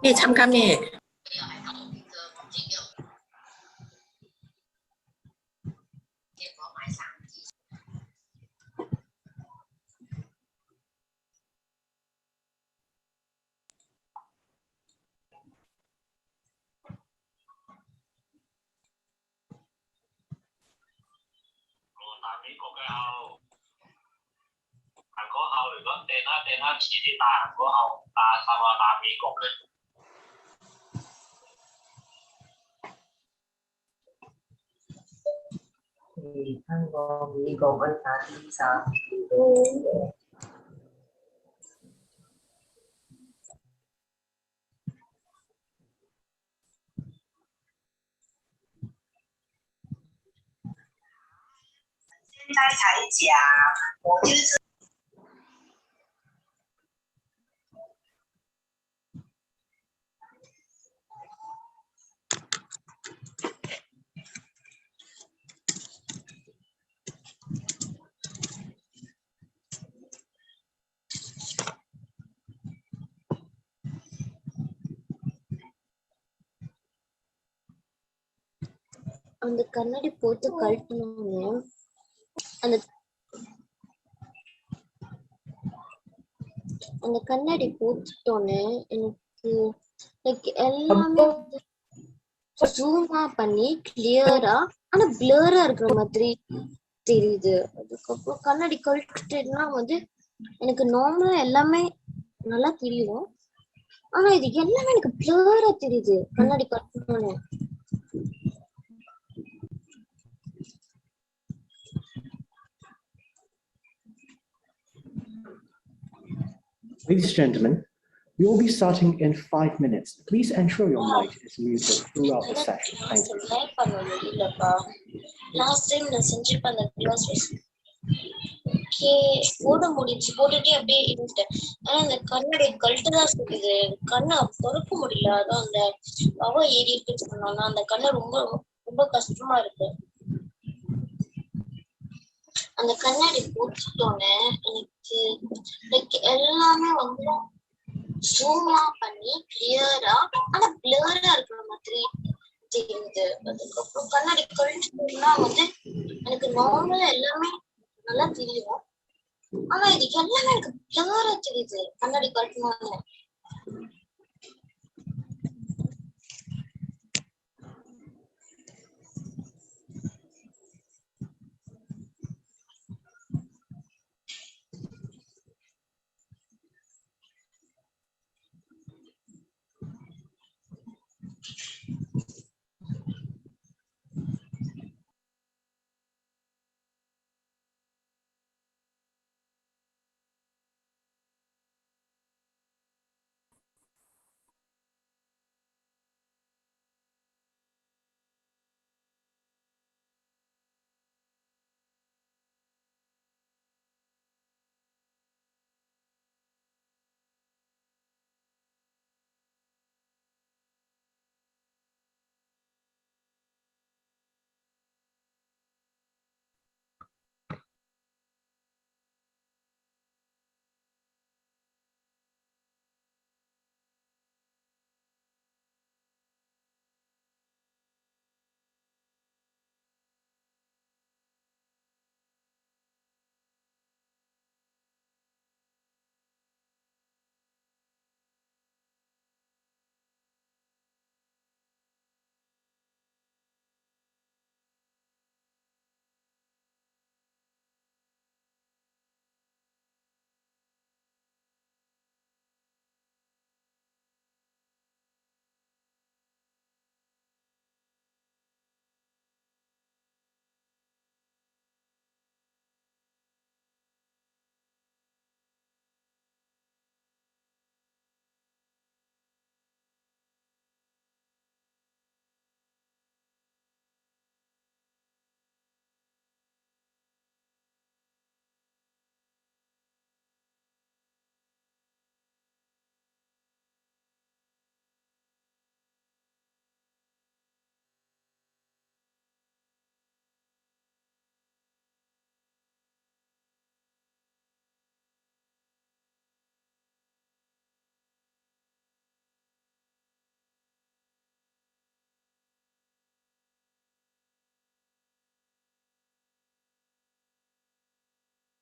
네, 잠깐만. Tại Mỹ của cái Âu Hàn Quốc Âu thì có tên nó chỉ đi ta Hàn Quốc Âu ta sao mà ta Mỹ Quốc lên thì Hàn Quốc Mỹ Quốc anh ta đi sao 现在才讲，我就是அந்த கண்ணாடி போட்டு கழட்டணும் அந்த அந்த கண்ணாடி போட்டுட்டோன்னு எனக்கு like எல்லாமே ஜூமா பண்ணி கிளியரா ஆனா பிளரா இருக்கிற மாதிரி தெரியுது. அதுக்கப்புறம் கண்ணாடி கழட்டிட்டேன்னா வந்து எனக்கு நார்மலா எல்லாமே நல்லா தெரியும். ஆனா இது எல்லாமே எனக்கு பிளரா தெரியுது கண்ணாடி கழட்டணும்னு. Ladies and gentlemen, we will be starting in 5 minutes. Please ensure your mic is muted throughout the session. Thank you. Last time நான் செஞ்சிருப்பேன் அந்த கிளாஸ் ஓகே போட முடிச்சு போட்டுட்டே அப்படியே இருந்துட்டேன். ஆனா அந்த கண்ணாடி கழட்டுதான் சொல்லுது கண்ணை திறக்க முடியல. அதான் அந்த பவா ஏறி இருக்குன்னு சொன்னாங்க. அந்த கண்ணை ரொம்ப ரொம்ப கஷ்டமா இருக்கு. அந்த கண்ணாடி போட்டுட்டோன்னு எனக்கு லைக் எல்லாமே வந்து ஜூம்லா பண்ணி கிளியரா ஆனா பிளரா இருக்கிற மாதிரி தெரியுது. அதுக்கப்புறம் கண்ணாடி கழிச்சுட்டோம்னா வந்து எனக்கு நார்மலா எல்லாமே நல்லா தெரியும். ஆனா இது எல்லாமே எனக்கு பிளரா தெரியுது கண்ணாடி கழட்டணும்னு.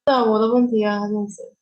我的问题啊，这样子。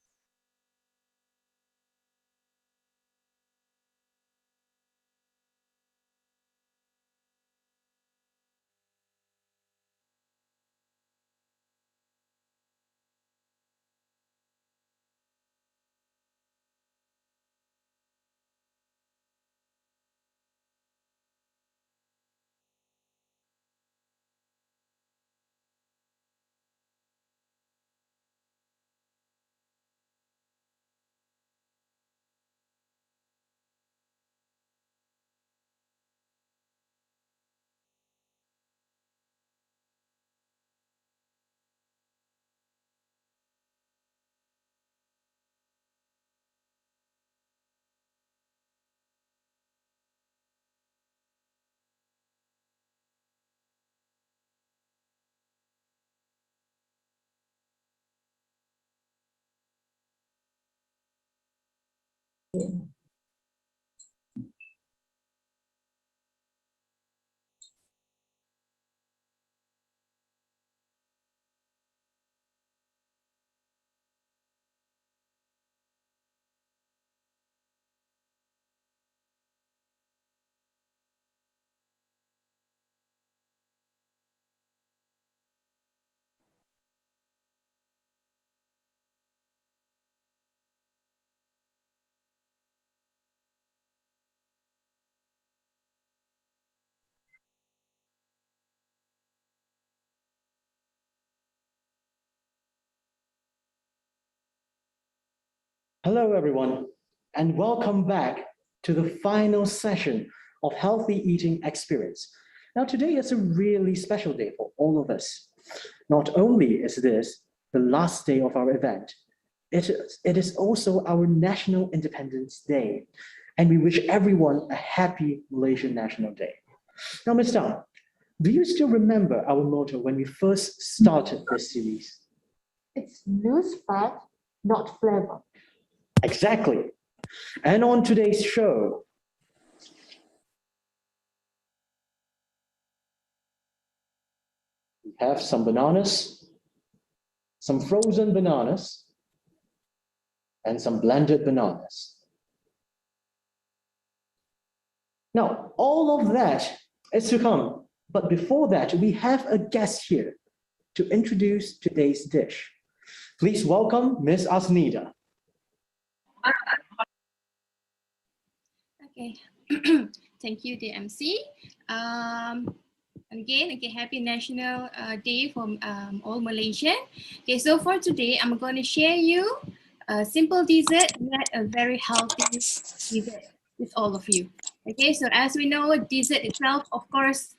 Hello, everyone, and welcome back to the final session of Healthy Eating Experience. Now, today is a really special day for all of us. Not only is this the last day of our event, it is also our National Independence Day, and we wish everyone a happy Malaysian National Day. Now, Ms. Dang, do you still remember our motto when we first started this series? It's lose fat, not flavor. Exactly. And on today's show, we have some bananas, some frozen bananas, and some blended bananas. Now, all of that is to come. But before that, we have a guest here to introduce today's dish. Please welcome Ms. Asnida. Okay, thank you, DMC. Again, happy National Day from all Malaysian. Okay, so for today, I'm going to share you a simple dessert, yet a very healthy dessert with all of you. Okay, so as we know, dessert itself, of course,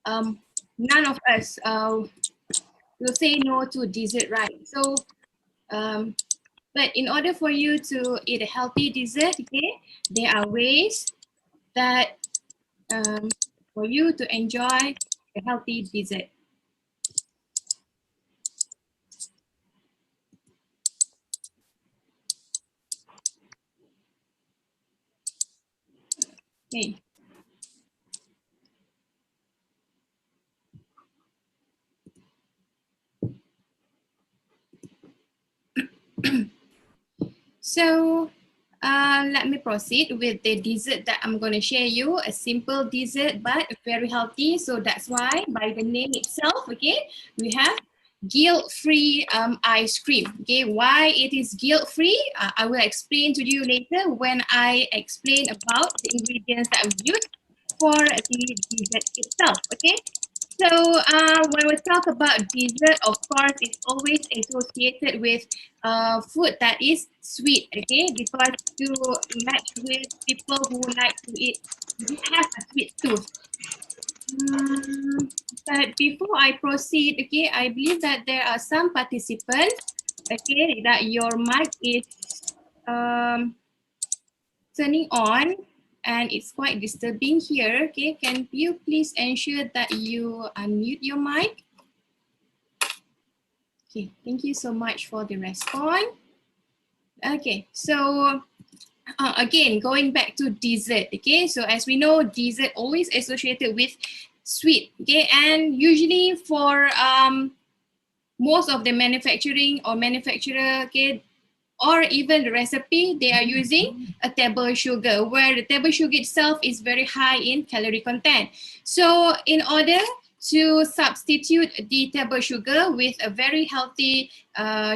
none of us will say no to dessert, right? So, but in order for you to eat a healthy dessert, okay, there are ways that for you to enjoy a healthy dessert. Okay. So let me proceed with the dessert that I'm going to share you, a simple dessert but very healthy. So that's why by the name itself, okay, we have guilt-free ice cream. Okay, why it is guilt-free, I will explain to you later when I explain about the ingredients that we use for the dessert itself. Okay, so when we talk about dessert, of course, it's always associated with food that is sweet, okay? Because to match with people who like to eat, have a sweet tooth. But before I proceed, okay, I believe that there are some participants, okay, that your mic is turning on. And it's quite disturbing here. Okay, can you please ensure that you unmute your mic? Okay, thank you so much for the response. Okay, so again, going back to dessert. Okay, so as we know, dessert always associated with sweet. Okay, and usually for most of the manufacturing or manufacturer, okay, or even the recipe, they are using a table sugar, where the table sugar itself is very high in calorie content. So in order to substitute the table sugar with a very healthy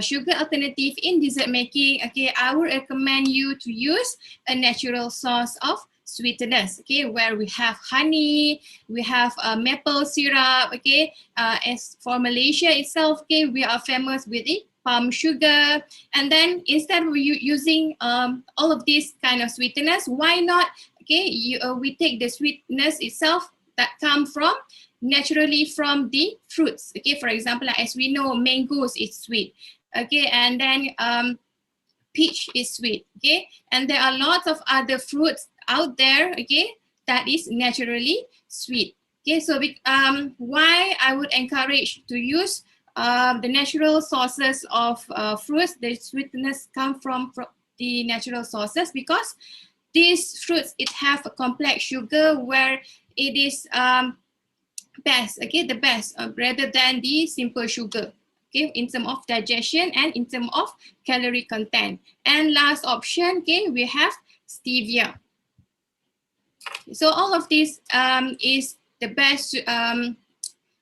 sugar alternative in dessert making, okay, I would recommend you to use a natural source of sweeteners, okay, where we have honey, we have maple syrup, okay. As for Malaysia itself, okay, we are famous with it, palm sugar. And then instead of using all of these kind of sweeteners, why not, okay, we take the sweetness itself that come from naturally from the fruits, okay. For example, as we know, mangoes is sweet, okay, and then peach is sweet, okay, and there are lots of other fruits out there, okay, that is naturally sweet, okay. So why I would encourage to use the natural sources of fruits, the sweetness come from the natural sources, because these fruits, it have a complex sugar where it is best, okay, the best rather than the simple sugar, okay, in terms of digestion and in terms of calorie content. And last option, okay, we have stevia. So all of this is the best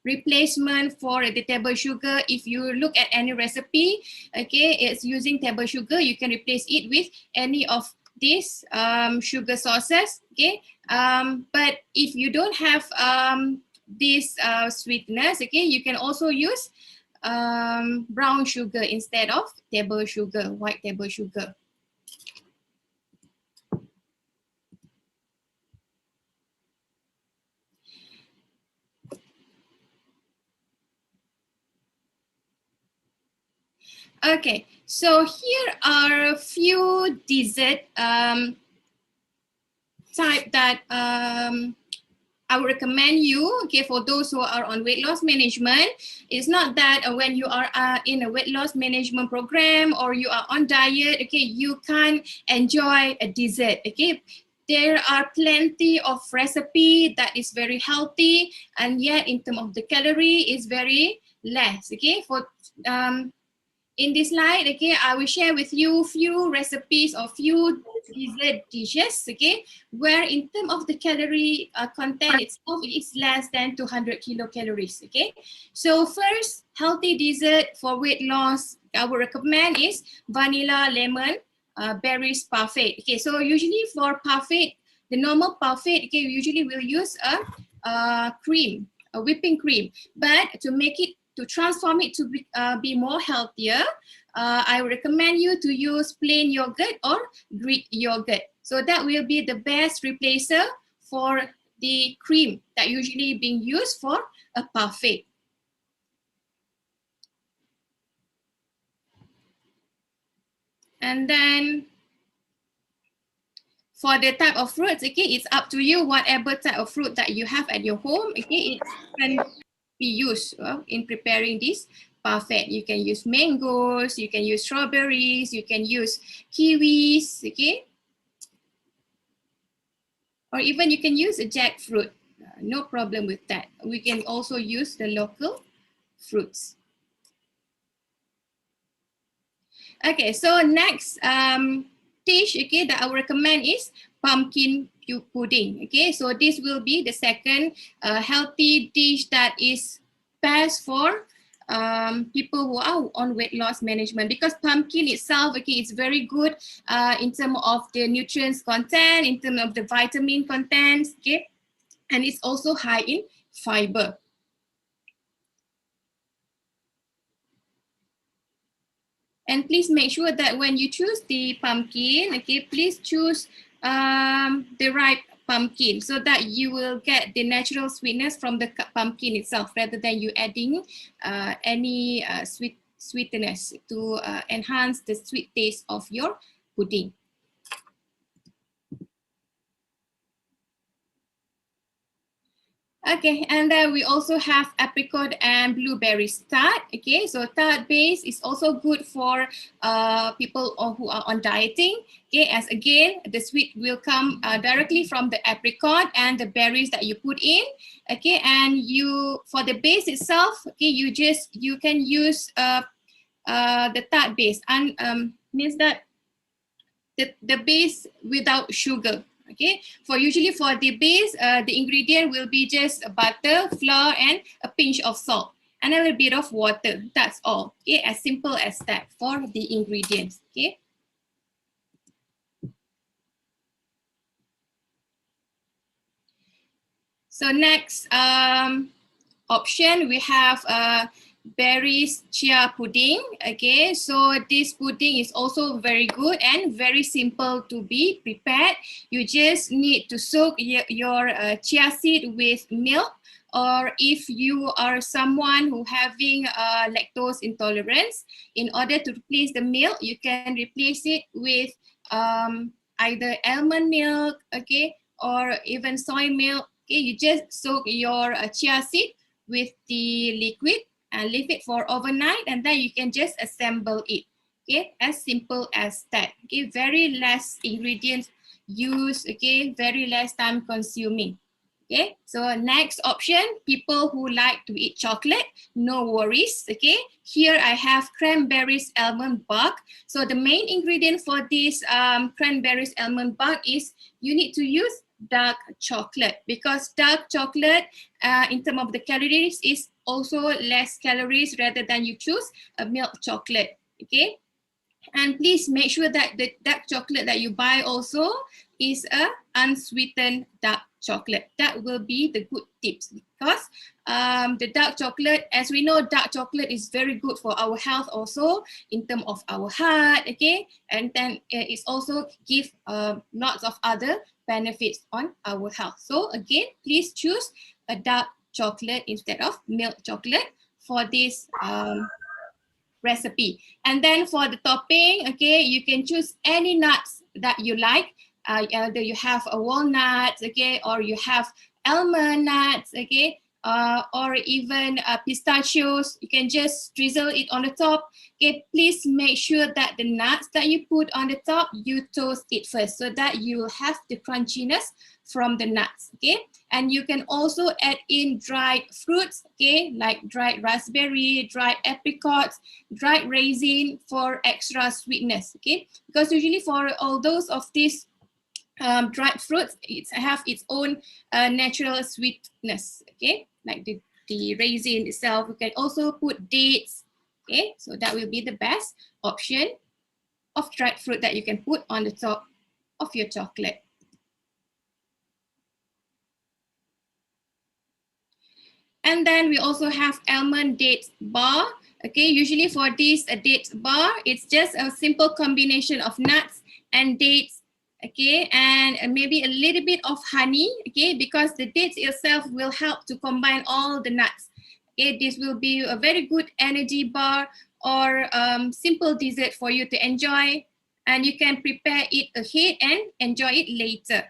replacement for the table sugar. If you look at any recipe, okay, it's using table sugar, you can replace it with any of these sugar sources, okay. But if you don't have these sweeteners, okay, you can also use brown sugar instead of table sugar, white table sugar. Okay, so here are a few dessert type that I would recommend you, okay, for those who are on weight loss management. It's not that when you are in a weight loss management program or you are on diet, okay, you can't enjoy a dessert, okay. There are plenty of recipe that is very healthy, and yet in terms of the calorie is very less, okay. For in this slide, okay, I will share with you few recipes or few dessert dishes, okay, where in terms of the calorie content itself, it is less than 200 kilocalories, okay. So first, healthy dessert for weight loss I would recommend is vanilla lemon berries parfait. Okay, so usually for parfait, the normal parfait, okay, usually we'll use a cream, a whipping cream, but to make it, to transform it to be more healthier, I would recommend you to use plain yogurt or Greek yogurt. So that will be the best replacer for the cream that usually being used for a parfait. And then for the type of fruits, okay, it's up to you, whatever type of fruit that you have at your home, okay, it can be used in preparing this parfait. You can use mangoes, you can use strawberries, you can use kiwis, okay, or even you can use a jackfruit. No problem with that. We can also use the local fruits. Okay, so next dish, okay, that I would recommend is pumpkin pudding. Okay, so this will be the second healthy dish that is best for people who are on weight loss management, because pumpkin itself, okay, it's very good in terms of the nutrients content, in terms of the vitamin contents, okay, and it's also high in fiber. And please make sure that when you choose the pumpkin, okay, please choose the right pumpkin so that you will get the natural sweetness from the pumpkin itself, rather than you adding any sweetness to enhance the sweet taste of your pudding. Okay, and then we also have apricot and blueberries tart. Okay, so tart base is also good for people who are on dieting. Okay, as again, the sweet will come directly from the apricot and the berries that you put in. Okay, and you for the base itself, okay, you can use the tart base and means that the base without sugar. Okay, usually for the base, the ingredient will be just butter, flour, and a pinch of salt, and a little bit of water. That's all. Okay, as simple as that for the ingredients. Okay. So next option we have berries chia pudding. Okay, so this pudding is also very good and very simple to be prepared. You just need to soak your chia seed with milk, or if you are someone who having lactose intolerance, in order to replace the milk, you can replace it with either almond milk, okay, or even soy milk. Okay, you just soak your chia seed with the liquid and leave it for overnight, and then you can just assemble it. Okay, as simple as that. Okay, very less ingredients used. Okay, very less time consuming. Okay, so next option, people who like to eat chocolate, no worries. Okay, here I have cranberries almond bark. So the main ingredient for this cranberries almond bark is you need to use dark chocolate, because dark chocolate in terms of the calories is also less calories rather than you choose a milk chocolate. Okay, and please make sure that the dark chocolate that you buy also is a unsweetened dark chocolate. That will be the good tips, because the dark chocolate, as we know, dark chocolate is very good for our health also in terms of our heart. Okay, and then it's also give lots of other benefits on our health. So again, please choose a dark chocolate instead of milk chocolate for this recipe. And then for the topping, okay, you can choose any nuts that you like. Either you have a walnut, okay, or you have almond nuts, okay, or even pistachios. You can just drizzle it on the top. Okay, please make sure that the nuts that you put on the top, you toast it first, so that you will have the crunchiness from the nuts. Okay, and you can also add in dried fruits, okay, like dried raspberry, dried apricots, dried raisin for extra sweetness. Okay, because usually for all those of these dried fruits, it have its own natural sweetness. Okay, like the raisin itself. You can also put dates. Okay, so that will be the best option of dried fruit that you can put on the top of your chocolate. And then we also have almond dates bar. Okay, usually for this dates bar, it's just a simple combination of nuts and dates. Okay, and maybe a little bit of honey. Okay, because the dates itself will help to combine all the nuts. Okay, this will be a very good energy bar or simple dessert for you to enjoy, and you can prepare it ahead and enjoy it later.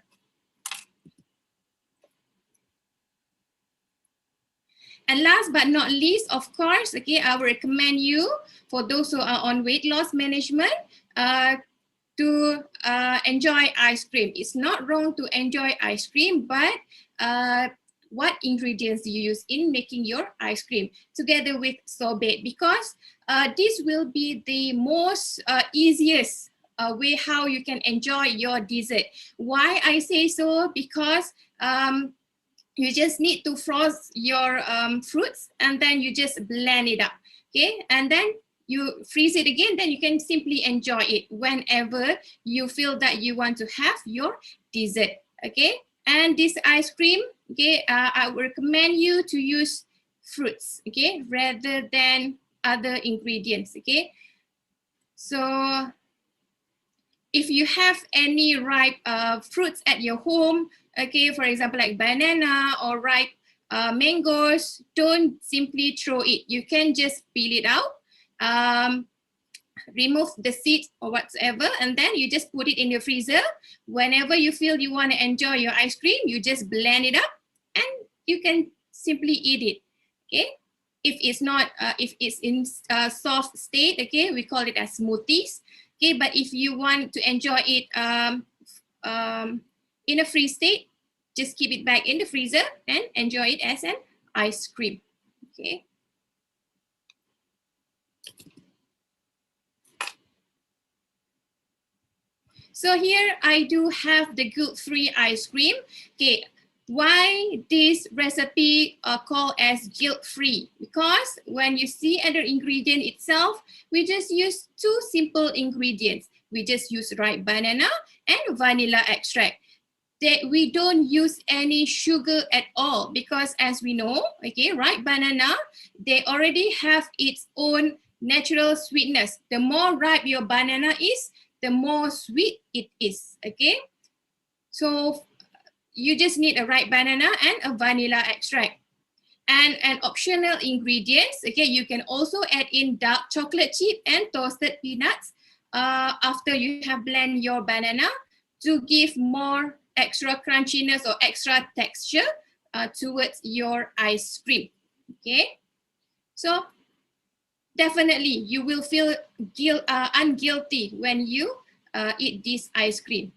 And last but not least, of course, okay, I will recommend you, for those who are on weight loss management, to enjoy ice cream. It's not wrong to enjoy ice cream, but what ingredients do you use in making your ice cream together with sorbet? Because this will be the most easiest way how you can enjoy your dessert. Why I say so? Because you just need to frost your fruits, and then you just blend it up. Okay, and then you freeze it again, then you can simply enjoy it whenever you feel that you want to have your dessert. Okay, and this ice cream, okay, I would recommend you to use fruits, okay, rather than other ingredients. Okay, so if you have any ripe fruits at your home, okay, for example, like banana or ripe mangoes, don't simply throw it. You can just peel it out, remove the seeds or whatsoever, and then you just put it in your freezer. Whenever you feel you want to enjoy your ice cream, you just blend it up and you can simply eat it. Okay. If it's not, if it's in soft state, okay, we call it as smoothies. Okay, but if you want to enjoy it in a free state, just keep it back in the freezer and enjoy it as an ice cream. Okay. So here I do have the guilt-free ice cream. Okay, why this recipe called as guilt-free? Because when you see other ingredient itself, we just use two simple ingredients. We just use ripe banana and vanilla extract. We don't use any sugar at all because as we know, okay, ripe banana, they already have its own natural sweetness. The more ripe your banana is, the more sweet it is, okay? So you just need a ripe banana and a vanilla extract. And an optional ingredients, okay, you can also add in dark chocolate chip and toasted peanuts after you have blend your banana to give more extra crunchiness or extra texture towards your ice cream, okay? So definitely you will feel unguilty when you eat this ice cream.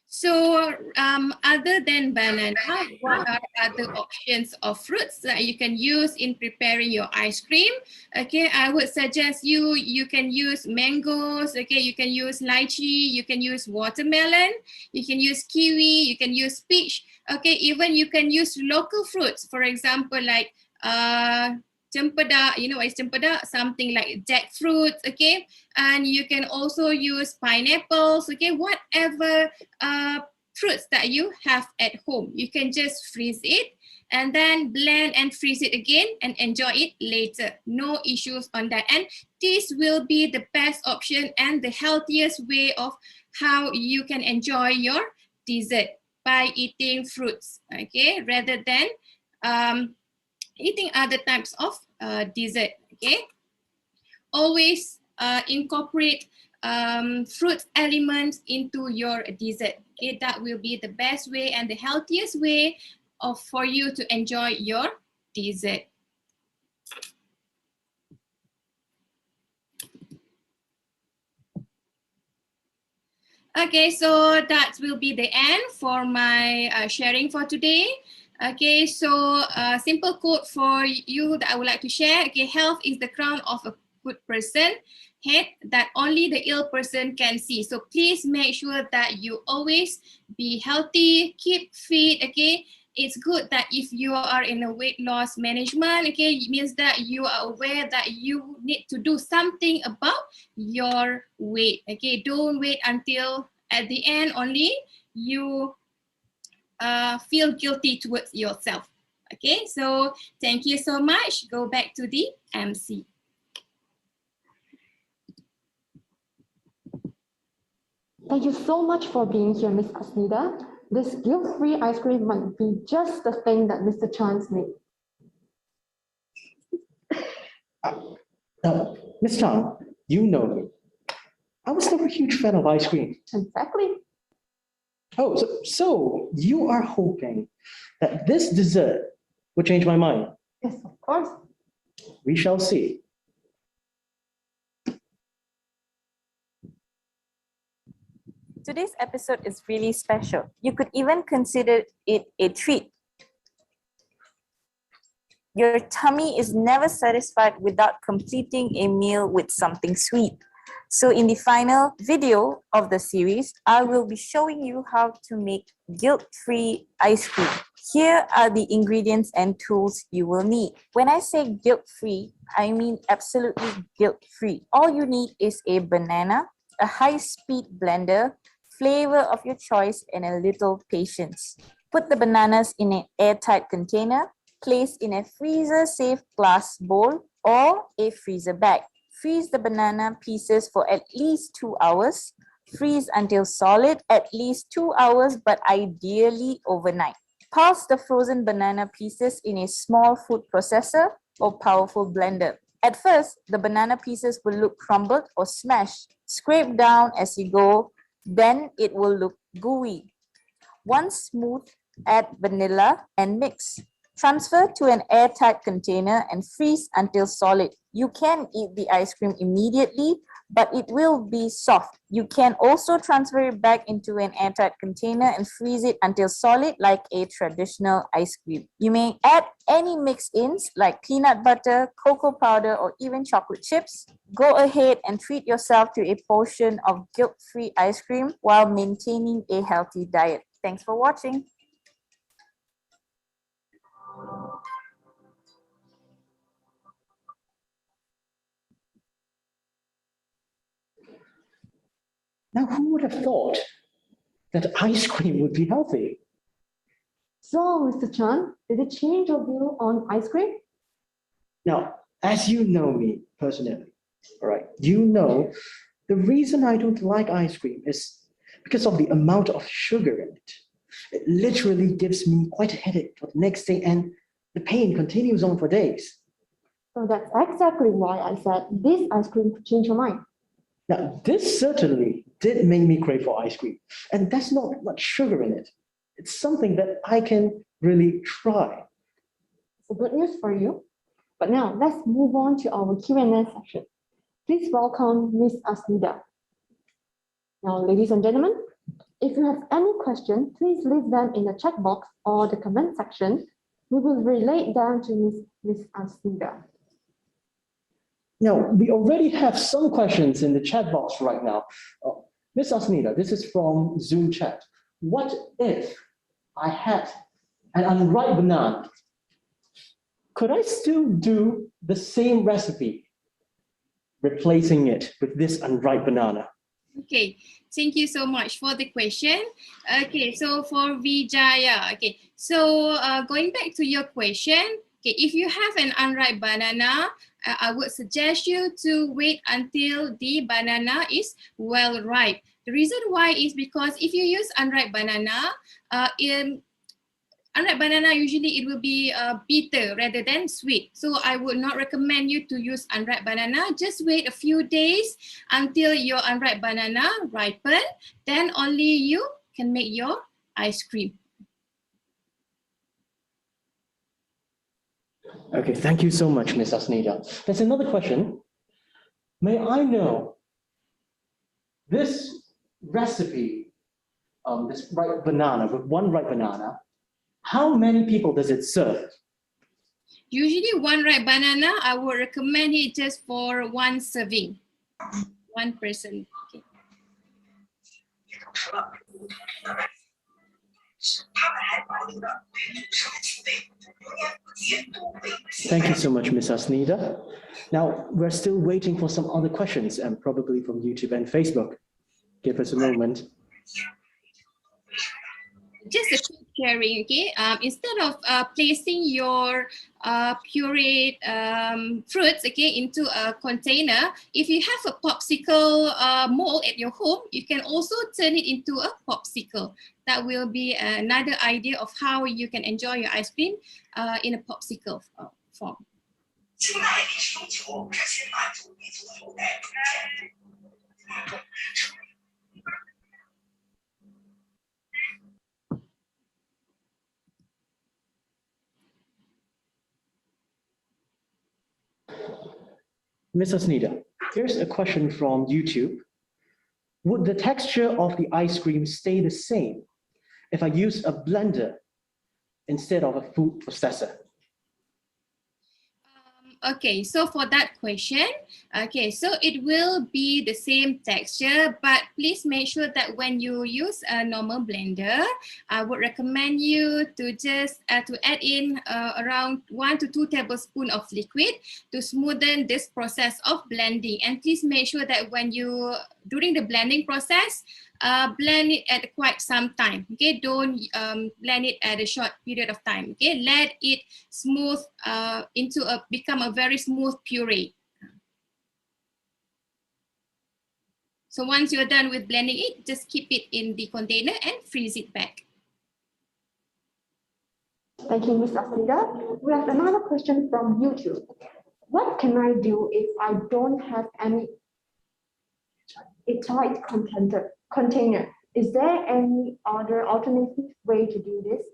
So other than banana, what are other options of fruits that you can use in preparing your ice cream? Okay, I would suggest you can use mangoes, okay, you can use lychee, you can use watermelon, you can use kiwi, you can use peach, okay, even you can use local fruits, for example, like cempedak, you know what is cempedak? Something like jackfruit, okay? And you can also use pineapples, okay? Whatever fruits that you have at home, you can just freeze it and then blend and freeze it again and enjoy it later. No issues on that. And this will be the best option and the healthiest way of how you can enjoy your dessert by eating fruits, okay? Rather than eating other types of dessert, okay? Always incorporate fruit elements into your dessert, okay? That will be the best way and the healthiest way for you to enjoy your dessert. Okay, so that will be the end for my sharing for today. Okay, so simple quote for you that I would like to share. Okay, health is the crown of a good person, head that only the ill person can see. So please make sure that you always be healthy, keep fit, okay? It's good that if you are in a weight loss management, okay, it means that you are aware that you need to do something about your weight, okay? Don't wait until at the end only you feel guilty towards yourself. Okay, so thank you so much. Go back to the MC. Thank you so much for being here, Miss Asnida. This guilt-free ice cream might be just the thing that Mr. Chan's need. Ms. Chan, you know me. I was never a huge fan of ice cream. Exactly. Oh, so you are hoping that this dessert will change my mind? Yes, of course. We shall see. Today's episode is really special. You could even consider it a treat. Your tummy is never satisfied without completing a meal with something sweet. So in the final video of the series, I will be showing you how to make guilt-free ice cream. Here are the ingredients and tools you will need. When I say guilt-free, I mean absolutely guilt-free. All you need is a banana, a high-speed blender, flavor of your choice, and a little patience. Put the bananas in an airtight container, place in a freezer-safe glass bowl or a freezer bag. Freeze the banana pieces for at least 2 hours. Freeze until solid, at least 2 hours, but ideally overnight. Pulse the frozen banana pieces in a small food processor or powerful blender. At first, the banana pieces will look crumbled or smashed. Scrape down as you go Then it will look gooey. Once smooth, add vanilla and mix. Transfer to an airtight container and freeze until solid. You can eat the ice cream immediately, but it will be soft. You can also transfer it back into an airtight container and freeze it until solid like a traditional ice cream. You may add any mix-ins like peanut butter, cocoa powder, or even chocolate chips. Go ahead and treat yourself to a portion of guilt-free ice cream while maintaining a healthy diet. Thanks for watching. Now, who would have thought that ice cream would be healthy? So, Mr. Chan, did it change your view on ice cream? Now, as you know me personally, all right, you know the reason I don't like ice cream is because of the amount of sugar in it. It literally gives me quite a headache for the next day, and the pain continues on for days. So that's exactly why I said this ice cream could change your mind. Now, this certainly did make me crave for ice cream, and that's not much sugar in it. It's something that I can really try. So good news for you. But now let's move on to our Q&A section. Please welcome Ms. Asnida. Now, ladies and gentlemen, if you have any questions, please leave them in the chat box or the comment section. We will relay them to Ms. Asnida. Now, we already have some questions in the chat box right now. Ms. Asnida, this is from Zoom chat. What if I had an unripe banana? Could I still do the same recipe, replacing it with this unripe banana? Okay, thank you so much for the question. Okay, so for Vijaya, okay, so going back to your question, okay, if you have an unripe banana, I would suggest you to wait until the banana is well ripe. The reason why is because if you use unripe banana, unripe banana usually it will be bitter rather than sweet. So I would not recommend you to use unripe banana. Just wait a few days until your unripe banana ripen. Then only you can make your ice cream. Okay, thank you so much, Ms. Asnida. There's another question. May I know this recipe, this ripe banana, with one ripe banana, how many people does it serve? Usually one ripe banana, I would recommend it just for one serving, one person. Okay. Thank you so much, Ms. Asnida. Now, we're still waiting for some other questions, and probably from YouTube and Facebook. Give us a moment. Just a quick sharing, okay? Instead of placing your pureed fruits, okay, into a container, if you have a popsicle mold at your home, you can also turn it into a popsicle. That will be another idea of how you can enjoy your ice cream in a popsicle form. Ms. Asnida, here's a question from YouTube. Would the texture of the ice cream stay the same if I use a blender instead of a food processor? Okay, so for that question, okay, so it will be the same texture, but please make sure that when you use a normal blender, I would recommend you to just to add in around 1 to 2 tablespoons of liquid to smoothen this process of blending. And please make sure that when you, during the blending process, blend it at quite some time. Okay, don't blend it at a short period of time. Okay, let it smooth become a very smooth puree. So once you're done with blending it, just keep it in the container and freeze it back. Thank you, Ms. Asnida. We have another question from YouTube. What can I do if I don't have any airtight container? container. Is there any other alternative way to do this?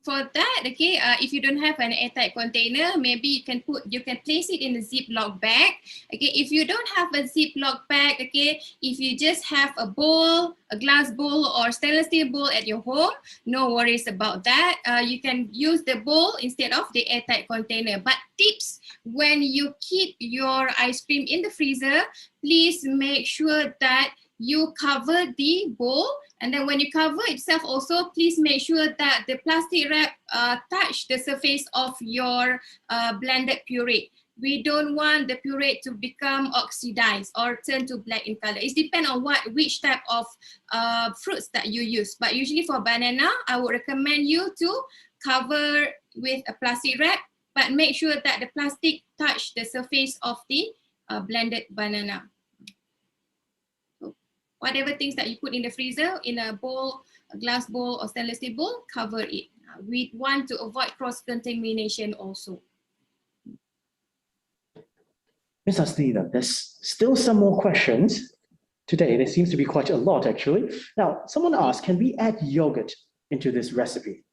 For that, okay, if you don't have an airtight container, maybe you can place it in a Ziploc bag. Okay, if you don't have a Ziploc bag, okay, if you just have a bowl, a glass bowl or stainless steel bowl at your home, no worries about that. You can use the bowl instead of the airtight container. But tips, when you keep your ice cream in the freezer, please make sure that you cover the bowl, and then when you cover itself also, please make sure that the plastic wrap touch the surface of your blended puree. We don't want the puree to become oxidized or turn to black in color. It depends on which type of fruits that you use. But usually for banana, I would recommend you to cover with a plastic wrap, but make sure that the plastic touch the surface of the blended banana. Whatever things that you put in the freezer, in a bowl, a glass bowl or stainless steel bowl, cover it. We want to avoid cross-contamination also. Ms. Asnida, there's still some more questions today. There seems to be quite a lot, actually. Now, someone asked, can we add yogurt into this recipe?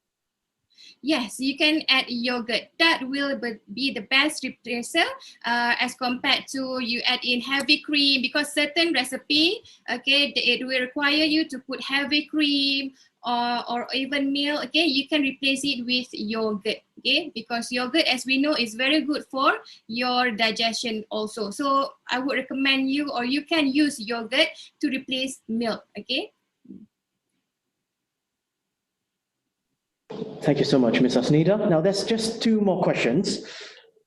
Yes, you can add yogurt. That will be the best replacer as compared to you add in heavy cream, because certain recipe, okay, it will require you to put heavy cream or even milk. Okay, you can replace it with yogurt. Okay, because yogurt, as we know, is very good for your digestion also. So I would recommend you, or you can use yogurt to replace milk. Okay. Thank you so much, Ms. Asnida. Now, there's just two more questions,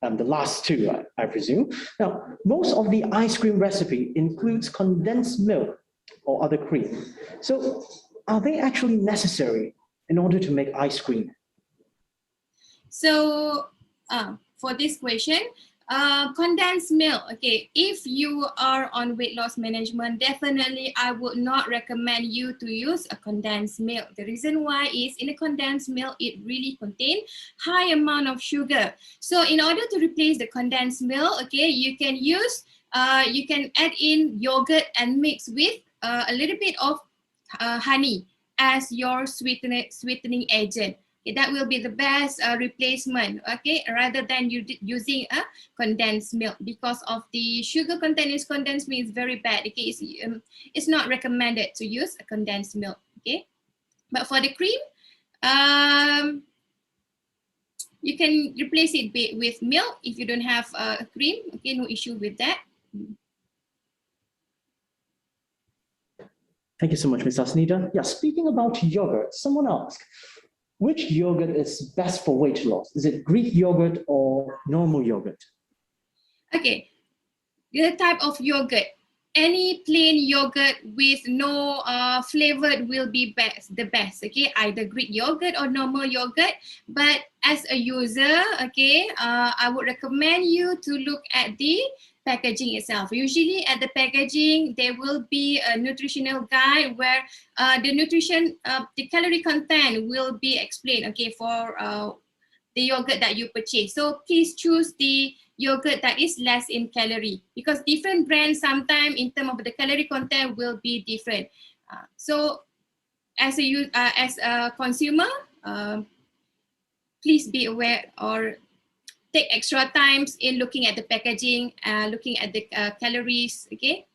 the last two, I presume. Now, most of the ice cream recipe includes condensed milk or other cream. So, are they actually necessary in order to make ice cream? So, for this question, condensed milk, okay, if you are on weight loss management, definitely I would not recommend you to use a condensed milk. The reason why is in a condensed milk, it really contains high amount of sugar. So in order to replace the condensed milk, okay, you can use, you can add in yogurt and mix with a little bit of honey as your sweetening agent. Okay, that will be the best replacement, okay, rather than you using a condensed milk, because of the sugar content in condensed milk is very bad. Okay, it's not recommended to use a condensed milk. Okay, but for the cream, you can replace it with milk if you don't have cream. Okay, no issue with that. Thank you so much, Ms. Asnida. Yeah, speaking about yogurt, someone asked, which yogurt is best for weight loss? Is it Greek yogurt or normal yogurt? Okay, the type of yogurt. Any plain yogurt with no flavored will be the best. Okay, either Greek yogurt or normal yogurt. But as a user, okay, I would recommend you to look at the packaging itself. Usually at the packaging, there will be a nutritional guide where the nutrition, the calorie content will be explained, okay, for the yogurt that you purchase. So please choose the yogurt that is less in calorie, because different brands sometimes in terms of the calorie content will be different. So as a consumer, please be aware or take extra times in looking at the packaging, looking at the calories, okay?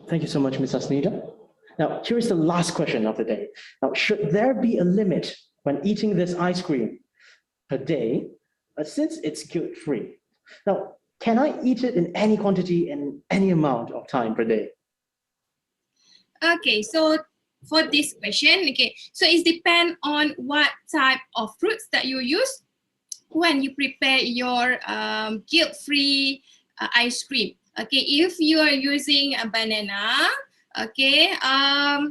Thank you so much, Ms. Asnida. Now, here is the last question of the day. Now, should there be a limit when eating this ice cream per day, since it's guilt-free? Now, can I eat it in any quantity and any amount of time per day? Okay, so for this question, okay, so it depends on what type of fruits that you use when you prepare your guilt-free ice cream. Okay, if you are using a banana, okay, I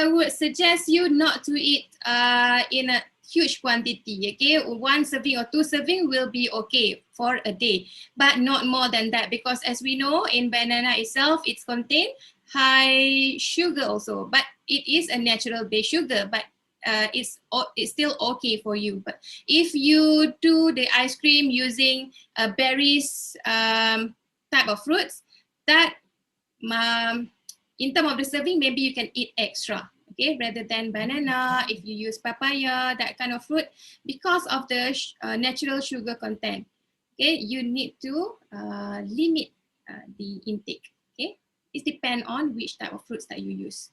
would suggest you not to eat in a huge quantity. Okay, 1 serving or 2 serving will be okay for a day, but not more than that, because as we know, in banana itself, it contains high sugar also, but it is a natural base sugar, but it's still okay for you. But if you do the ice cream using berries type of fruits, that in terms of the serving, maybe you can eat extra. Okay, rather than banana, if you use papaya, that kind of fruit, because of the natural sugar content, okay, you need to limit the intake. Okay, it depends on which type of fruits that you use.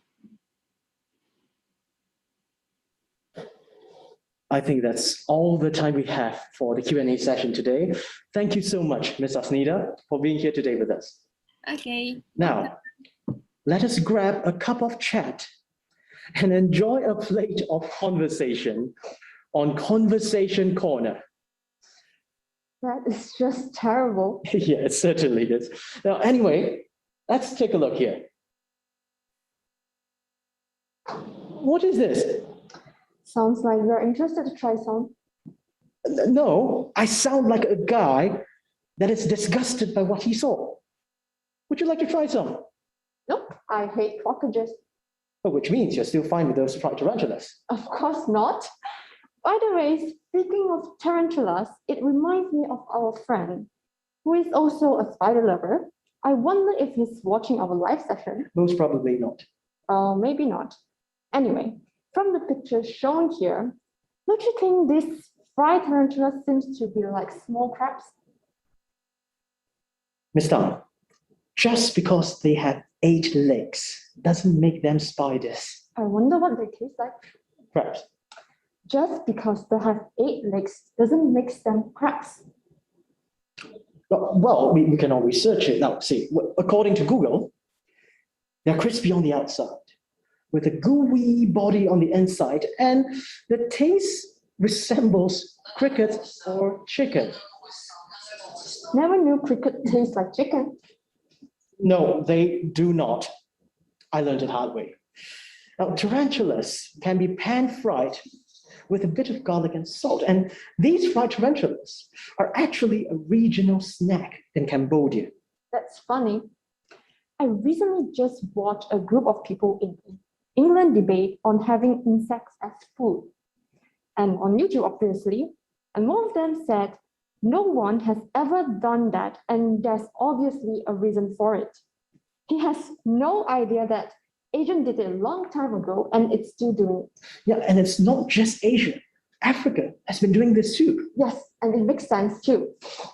I think that's all the time we have for the Q&A session today. Thank you so much, Ms. Asnida, for being here today with us. Okay. Now, let us grab a cup of chat and enjoy a plate of conversation on Conversation Corner. That is just terrible. Yeah, it certainly is. Now, anyway, let's take a look here. What is this? Sounds like you're interested to try some. No, I sound like a guy that is disgusted by what he saw. Would you like to try some? Nope, I hate cockroaches. Which means you're still fine with those fried tarantulas. Of course not. By the way, speaking of tarantulas, it reminds me of our friend, who is also a spider lover. I wonder if he's watching our live session. Most probably not. Maybe not. Anyway, from the picture shown here, don't you think this fried tarantula seems to be like small crabs? Miss Tan, just because they have 8 legs doesn't make them spiders. I wonder what they taste like. Crabs. Just because they have 8 legs doesn't make them crabs. Well, we can always search it. Now, see, according to Google, they're crispy on the outside, with a gooey body on the inside, and the taste resembles cricket or chicken. Never knew cricket tastes like chicken. No, they do not. I learned it hard way. Now, tarantulas can be pan-fried with a bit of garlic and salt, and these fried tarantulas are actually a regional snack in Cambodia. That's funny. I recently just watched a group of people in England debate on having insects as food. And on YouTube, obviously, and one of them said, no one has ever done that, and there's obviously a reason for it. He has no idea that Asian did it a long time ago, and it's still doing it. Yeah, and it's not just Asia. Africa has been doing this too. Yes, and it makes sense too.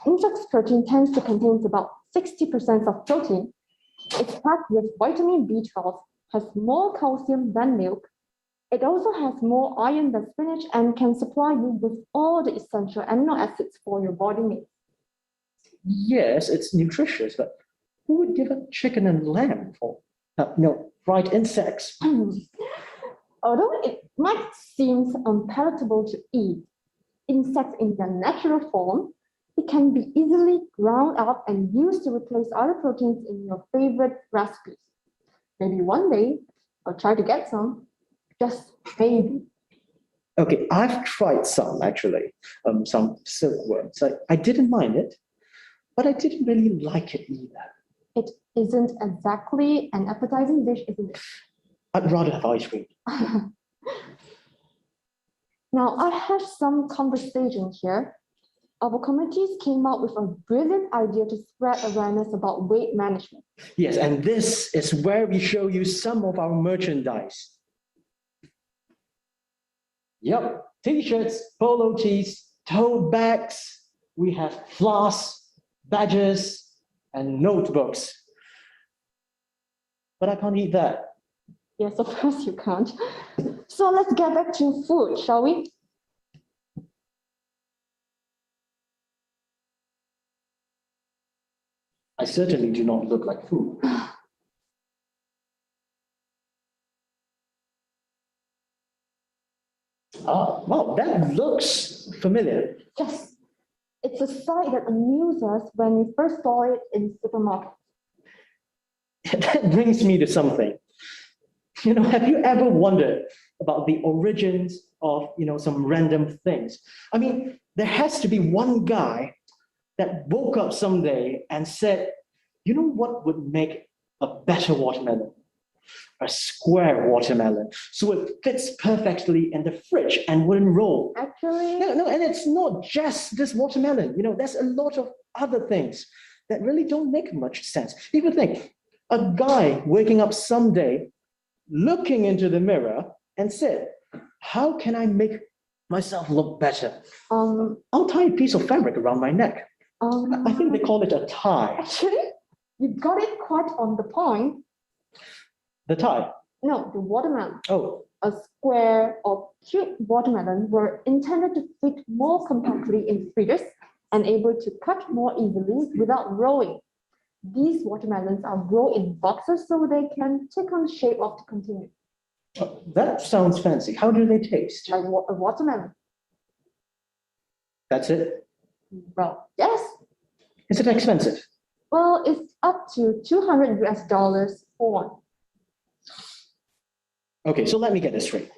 Insects protein tends to contain about 60% of protein. It's packed with vitamin B12, has more calcium than milk. It also has more iron than spinach and can supply you with all the essential amino acids for your body needs. Yes, it's nutritious, but who would give up chicken and lamb for fried insects? Although it might seem unpalatable to eat, insects in their natural form, it can be easily ground up and used to replace other proteins in your favorite recipes. Maybe one day I'll try to get some, just maybe. Okay, I've tried some actually, some silkworms. I didn't mind it, but I didn't really like it either. It isn't exactly an appetizing dish, isn't it? I'd rather have ice cream. Now, I have some conversation here. Our communities came up with a brilliant idea to spread awareness about weight management. Yes, and this is where we show you some of our merchandise. Yep, t-shirts, polo tees, tote bags. We have flasks, badges, and notebooks. But I can't eat that. Yes, of course you can't. So let's get back to food, shall we? I certainly do not look like food. Ah, well, that looks familiar. Yes, it's a sight that amused us when we first saw it in supermarkets. That brings me to something. Have you ever wondered about the origins of, some random things? I mean, there has to be one guy that woke up someday and said, you know what would make a better watermelon? a square watermelon. So it fits perfectly in the fridge and wouldn't roll. Actually, No, and it's not just this watermelon. There's a lot of other things that really don't make much sense. Even think, a guy waking up someday, looking into the mirror and said, how can I make myself look better? I'll tie a piece of fabric around my neck. I think they call it a tie. actually, you got it quite on the point. The tie. No, the watermelon. Oh, A square or cube watermelon were intended to fit more compactly in fridges and able to cut more easily without rolling. These watermelons are grown in boxes so they can take on the shape of the container, that sounds fancy. How do they taste? like a watermelon. That's it. Well, yes. Is it expensive? Well, it's up to $200 for one. Okay, so let me get this straight.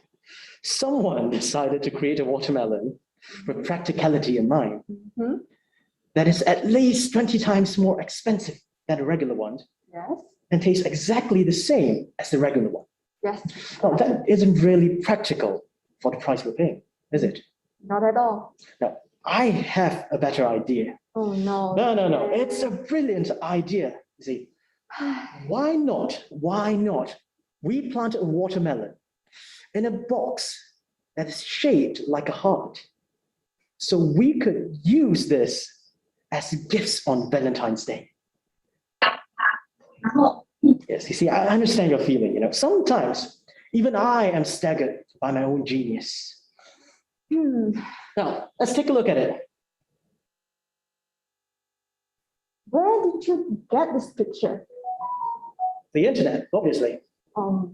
Someone decided to create a watermelon with practicality in mind Mhm. that is at least 20 times more expensive than a regular one Yes, and tastes exactly the same as the regular one. yes, Now, that isn't really practical for the price we're paying, is it? not at all. Now, I have a better idea. Oh, no. No, it's a brilliant idea. You see, why not we plant a watermelon in a box that is shaped like a heart? So we could use this as gifts on Valentine's Day. Yes, you see, I understand your feeling. Sometimes even I am staggered by my own genius. Now, let's take a look at it. Where did you get this picture? The internet, obviously.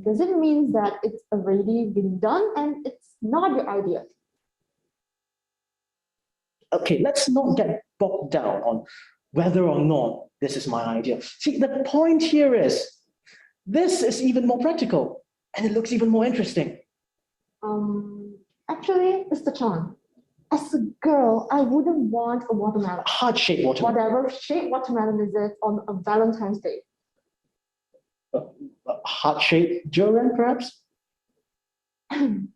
Does it mean that it's already been done and it's not your idea? Okay, let's not get bogged down on whether or not this is my idea. See, the point here is, this is even more practical and it looks even more interesting. Actually, Mr. Chan, as a girl, I wouldn't want a watermelon. Heart-shaped watermelon. Whatever shape watermelon is it on a Valentine's Day. A heart-shaped durian, perhaps? You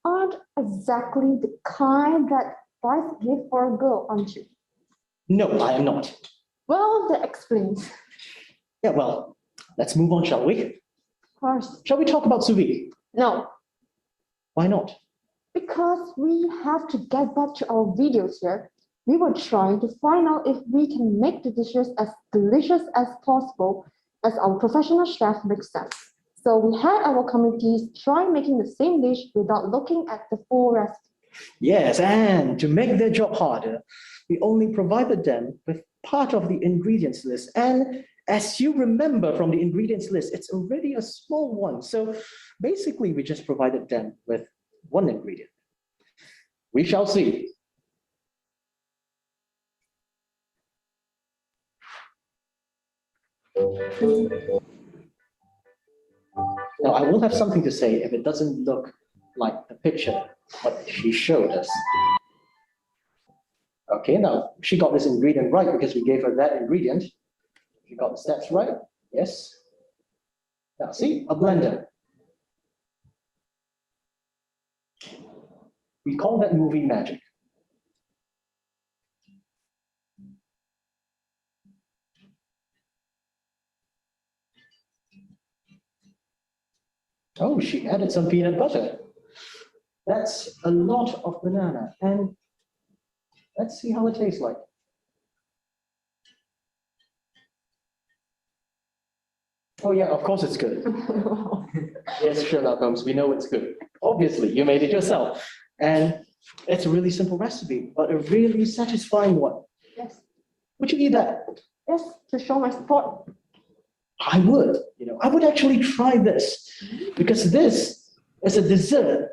aren't exactly the kind that buys a gift for a girl, aren't you? No, I am not. Well, that explains. Yeah, well, let's move on, shall we? Of course. Shall we talk about sous vide? No, Why not? because we have to get back to our videos here. We were trying to find out if we can make the dishes as delicious as possible as our professional chef makes them. So we had our communities try making the same dish without looking at the full recipe. Yes, and to make their job harder, we only provided them with part of the ingredients list. And as you remember from the ingredients list, it's already a small one. So basically, we just provided them with one ingredient. We shall see. Now, I will have something to say if it doesn't look like the picture, what she showed us. Okay, now she got this ingredient right because we gave her that ingredient. She got the steps right, yes. Now see, a blender. We call that movie magic. Oh, she added some peanut butter. That's a lot of banana. And let's see how it tastes like. Oh yeah, of course it's good. Yes, Sherlock Holmes, we know it's good. Obviously, you made it yourself. And it's a really simple recipe, but a really satisfying one. Yes, Would you eat that? yes, to show my support. I would, I would actually try this because this is a dessert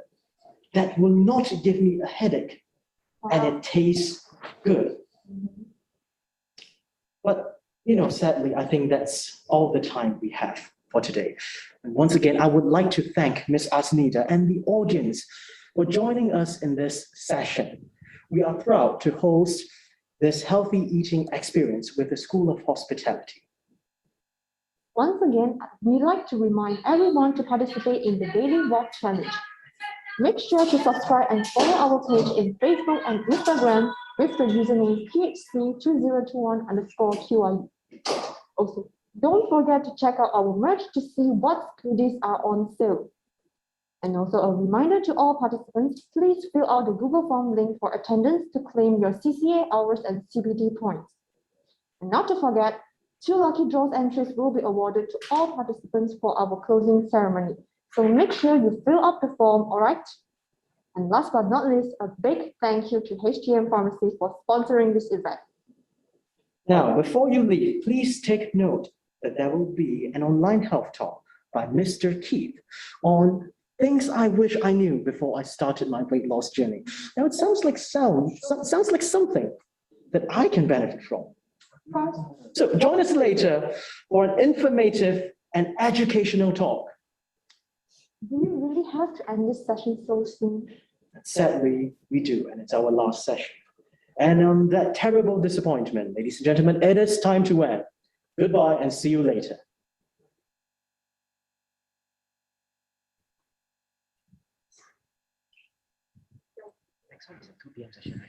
that will not give me a headache and it tastes good. But, sadly, I think that's all the time we have for today. And once again, I would like to thank Ms. Asnida and the audience for joining us in this session. We are proud to host this healthy eating experience with the School of Hospitality. Once again, we'd like to remind everyone to participate in the Daily Walk Challenge. Make sure to subscribe and follow our page in Facebook and Instagram with the username phc2021_QRU. Also, don't forget to check out our merch to see what goodies are on sale. And also a reminder to all participants, please fill out the Google Form link for attendance to claim your CCA hours and CPT points. And not to forget, 2 lucky draws entries will be awarded to all participants for our closing ceremony. So make sure you fill out the form, all right? And last but not least, a big thank you to HTM Pharmacy for sponsoring this event. Now, before you leave, please take note that there will be an online health talk by Mr. Keith on things I wish I knew before I started my weight loss journey. Now, it sounds like something that I can benefit from. So join us later for an informative and educational talk. Do you really have to end this session so soon? Sadly, we do, and it's our last session. And on that terrible disappointment, ladies and gentlemen, it is time to end. Goodbye and see you later. Next one is a 2 p.m. session.